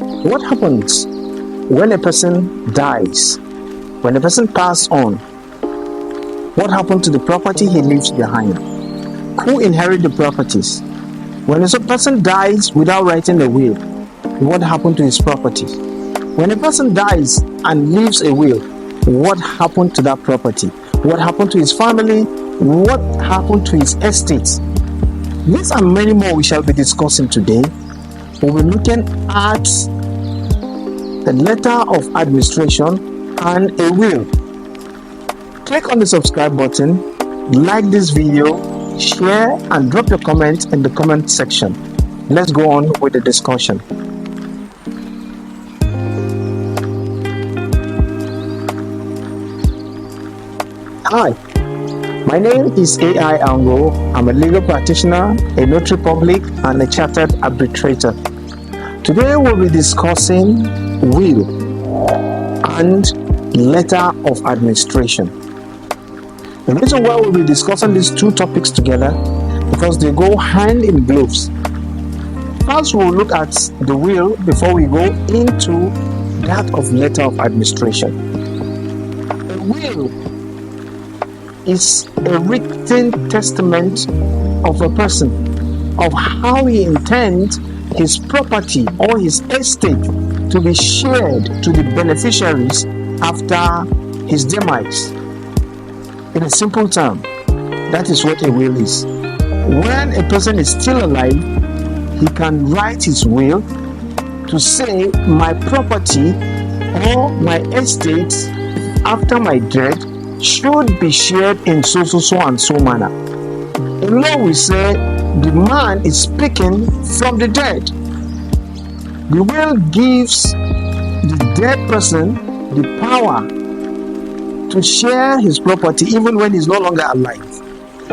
What happens when a person dies? When a person passes on, what happened to the property he leaves behind? Who inherit the properties? When a person dies without writing a will, what happened to his property? When a person dies and leaves a will, what happened to that property? What happened to his family? What happened to his estates? These and many more we shall be discussing today. We'll be looking at the letter of administration and a will. Click on the subscribe button, like this video, share and drop your comment in the comment section. Let's go on with the discussion. Hi, my name is AI Ango. I'm a legal practitioner, a notary public, and a chartered arbitrator. Today we'll be discussing will and letter of administration. The reason why we'll be discussing these two topics together because they go hand in gloves. First, we'll look at the will before we go into that of letter of administration. A will is a written testament of a person of how he intends his property or his estate to be shared to the beneficiaries after his demise. In a simple term, that is what a will is. When a person is still alive, he can write his will to say my property or my estate after my death should be shared in so and so manner. In law we say the man is speaking from the dead. The will gives the dead person the power to share his property even when he's no longer alive.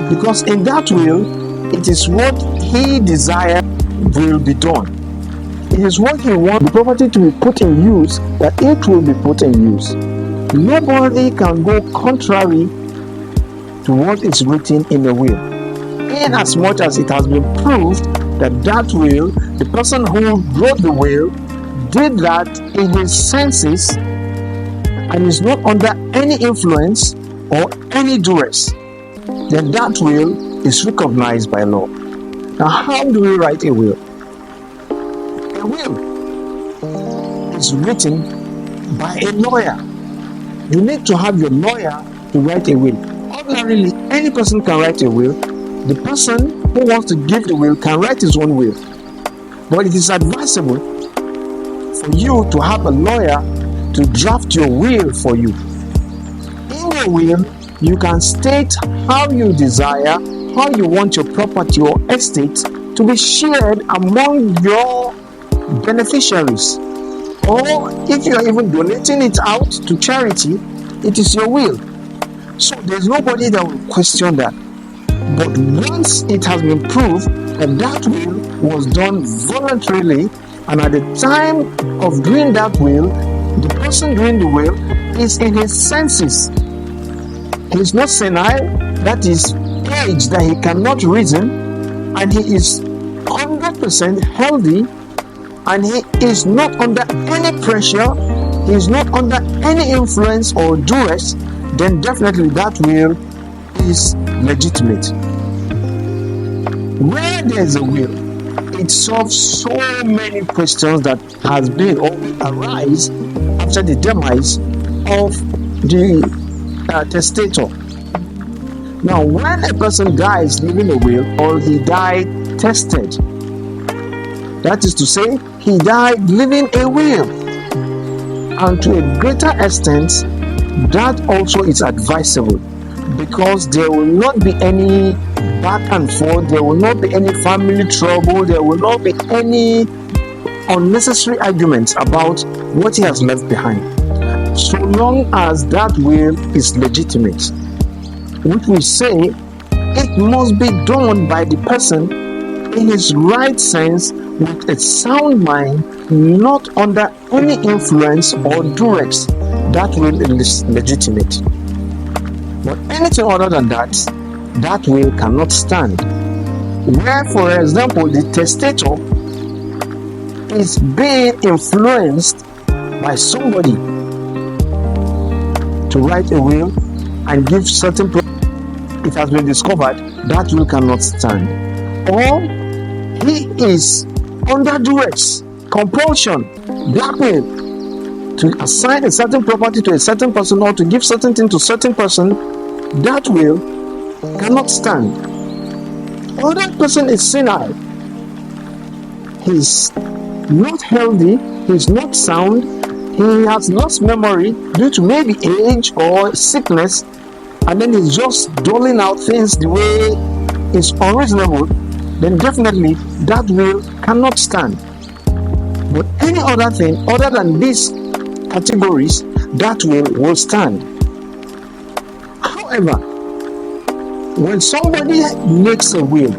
Because in that will, it is what he desires will be done. It is what he wants the property to be put in use that it will be put in use. Nobody can go contrary to what is written in the will, in as much as it has been proved that that will, the person who wrote the will, did that in his senses and is not under any influence or any duress, then that will is recognized by law. Now, how do we write a will? A will is written by a lawyer. You need to have your lawyer to write a will. Ordinarily, any person can write a will. The person who wants to give the will can write his own will. But it is advisable for you to have a lawyer to draft your will for you. In your will, you can state how you desire, how you want your property or estate to be shared among your beneficiaries. Or if you are even donating it out to charity, it is your will. So there's nobody that will question that. But once it has been proved that that will was done voluntarily, and at the time of doing that will, the person doing the will is in his senses. He is not senile, that is age that he cannot reason, and he is 100% healthy, and he is not under any pressure, he is not under any influence or duress, then definitely that will is legitimate. Where there is a will, it solves so many questions that has been or arise after the demise of the testator. Now, when a person dies leaving a will, or he died tested, that is to say, he died leaving a will, and to a greater extent, that also is advisable, because there will not be any back and forth, there will not be any family trouble, there will not be any unnecessary arguments about what he has left behind, so long as that will is legitimate, which we say it must be done by the person in his right sense with a sound mind, not under any influence or duress. That will is legitimate. But anything other than that, that will cannot stand. Where, for example, the testator is being influenced by somebody to write a will and give certain it has been discovered that will cannot stand, or he is under duress, compulsion, blackmail to assign a certain property to a certain person or to give certain thing to certain person, that will cannot stand. Or that person is senile, he's not healthy, he's not sound, he has lost memory due to maybe age or sickness, and then he's just doling out things the way it's unreasonable, then definitely that will cannot stand. But any other thing other than these categories, that will stand. However, when somebody makes a will,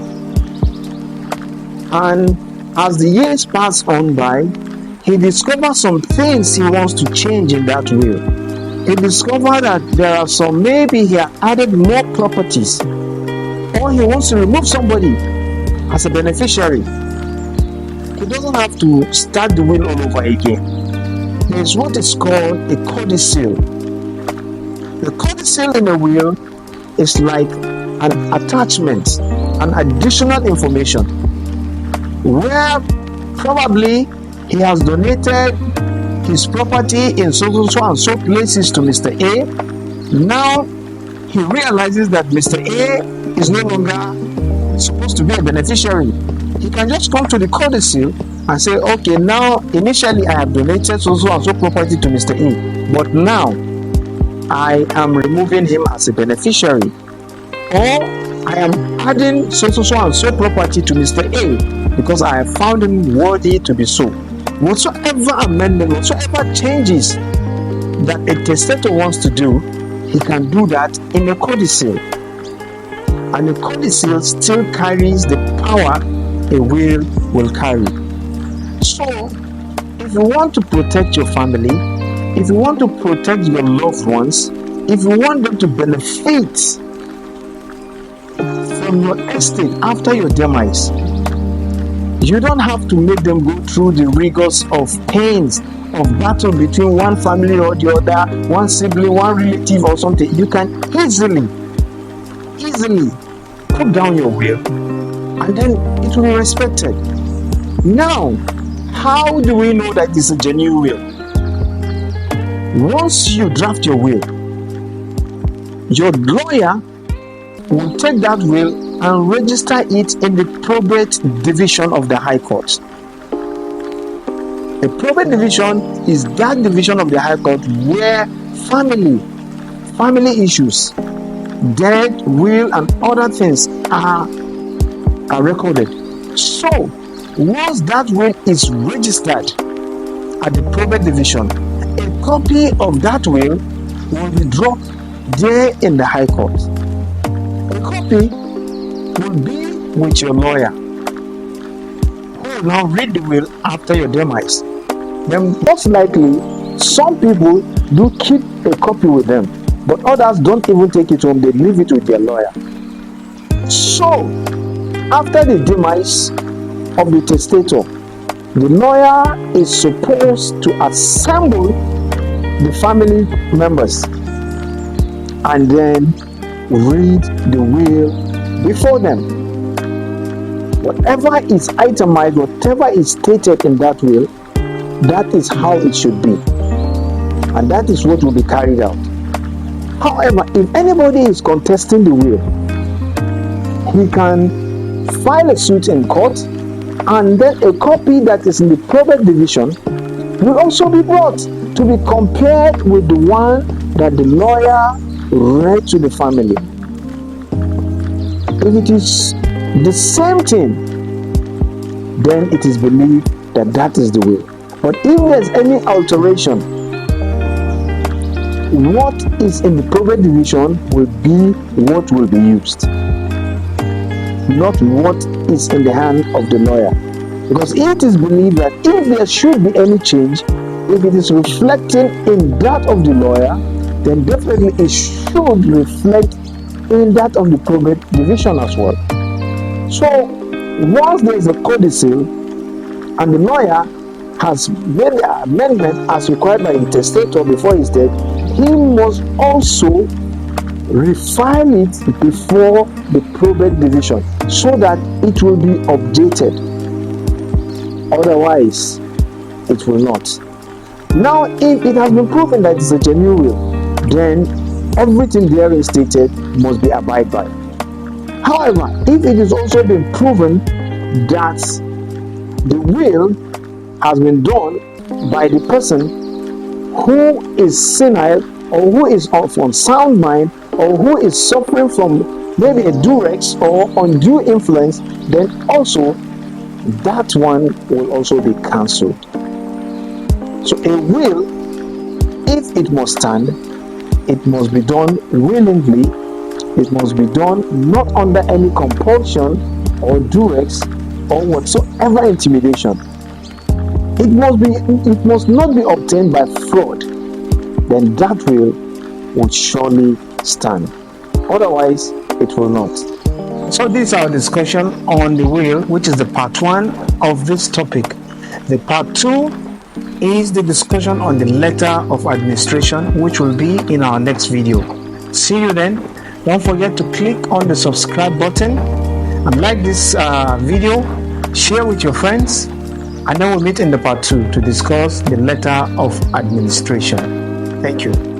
and as the years pass on by, he discovers some things he wants to change in that will. He discovered that there are some, maybe he added more properties, or he wants to remove somebody as a beneficiary. He doesn't have to start the will all over again. There's what is called a codicil. The codicil in a will is like an attachment, an additional information, where probably he has donated his property in so and so places to Mr. A. Now he realizes that Mr. A is no longer supposed to be a beneficiary. He can just come to the codicil and say, okay, now initially I have donated so and so property to Mr. A, but now I am removing him as a beneficiary, or I am adding so and so property to Mr. A because I have found him worthy to be so. Whatsoever amendment, whatsoever changes that a testator wants to do, he can do that in a codicil. And a codicil still carries the power a will carry. So, if you want to protect your family, if you want to protect your loved ones, if you want them to benefit from your estate after your demise, you don't have to make them go through the rigors of pains of battle between one family or the other, one sibling, one relative or something. You can easily put down your will, and then it will be respected. Now, how do we know that it's a genuine will? Once you draft your will, your lawyer will take that will and register it in the probate division of the High Court. A probate division is that division of the High Court where family issues, death, will, and other things are recorded. So, once that will is registered at the probate division, a copy of that will be dropped there in the High Court. A copy will be with your lawyer, who will now read the will after your demise. Then most likely, some people do keep a copy with them, but others don't even take it home, they leave it with their lawyer. So, after the demise of the testator, the lawyer is supposed to assemble the family members and then read the will before them. Whatever is itemized, whatever is stated in that will, that is how it should be, and that is what will be carried out. However, if anybody is contesting the will, he can file a suit in court, and then a copy that is in the probate division will also be brought to be compared with the one that the lawyer read to the family. If it is the same thing, then it is believed that that is the will. But if there's any alteration, what is in the probate division will be what will be used, not what is in the hand of the lawyer. Because it is believed that if there should be any change, if it is reflecting in that of the lawyer, then definitely it should reflect in that of the probate division as well. So once there is a codicil and the lawyer has made the amendment as required by the testator before his death, he must also refile it before the probate division so that it will be updated. Otherwise, it will not. Now, if it has been proven that it's a genuine will, then everything therein stated must be abided by. However, if it is also been proven that the will has been done by the person who is senile or who is of unsound mind or who is suffering from maybe a duress or undue influence, then also that one will also be cancelled. So a will, if it must stand, it must be done willingly. It must be done not under any compulsion or duress or whatsoever intimidation. It must not be obtained by fraud. Then that will would surely stand. Otherwise, it will not. So this is our discussion on the will, which is the part 1 of this topic. The part 2 is the discussion on the letter of administration, which will be in our next video. See you then. Don't forget to click on the subscribe button and like this video, share with your friends, and then we'll meet in the part 2 to discuss the letter of administration. Thank you.